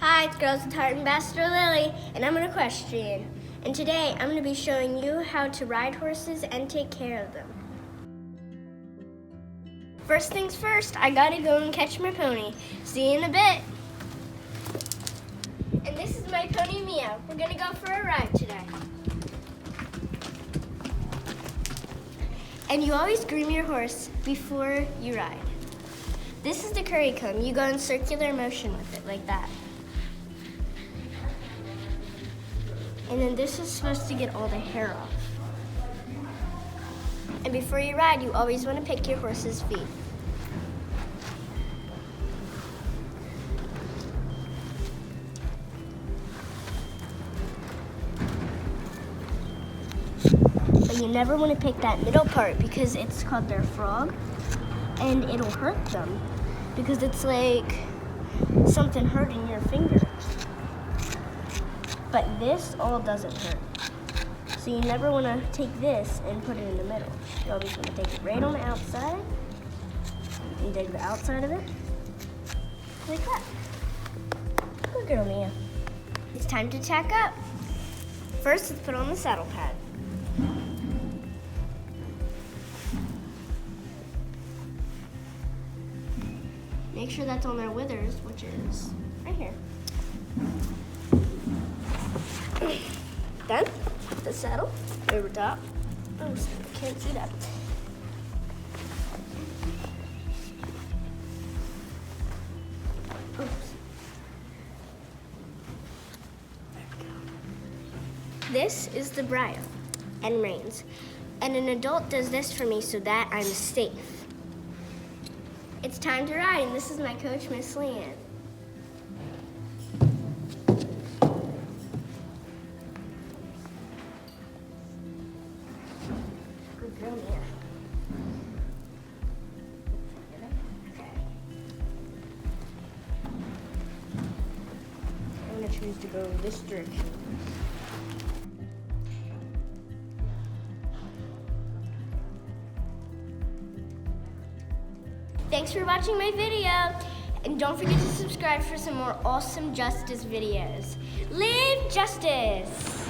Hi, it's Girls with Heart Ambassador Lily, and I'm an equestrian. And today I'm going to be showing you how to ride horses and take care of them. First things first, I gotta go and catch my pony. See you in a bit. And this is my pony Mia. We're gonna go for a ride today. And you always groom your horse before you ride. This is the curry comb. You go in circular motion with it, like that. And then this is supposed to get all the hair off. And before you ride, you always want to pick your horse's feet. But you never want to pick that middle part because it's called their frog, and it'll hurt them because it's like something hurting your finger. But this all doesn't hurt. So you never want to take this and put it in the middle. You always want to take it right on the outside and dig the outside of it, like that. Good girl, Mia. It's time to tack up. First, let's put on the saddle pad. Make sure that's on their withers, which is right here. Then, the saddle over top. Oh, I can't see that. Oops. There we go. This is the bridle and reins. And an adult does this for me so that I'm safe. It's time to ride, and this is my coach, Miss Leanne. Good girl, Mia. Okay. I'm gonna choose to go this direction. Thanks for watching my video, and don't forget to subscribe for some more awesome justice videos. Live justice!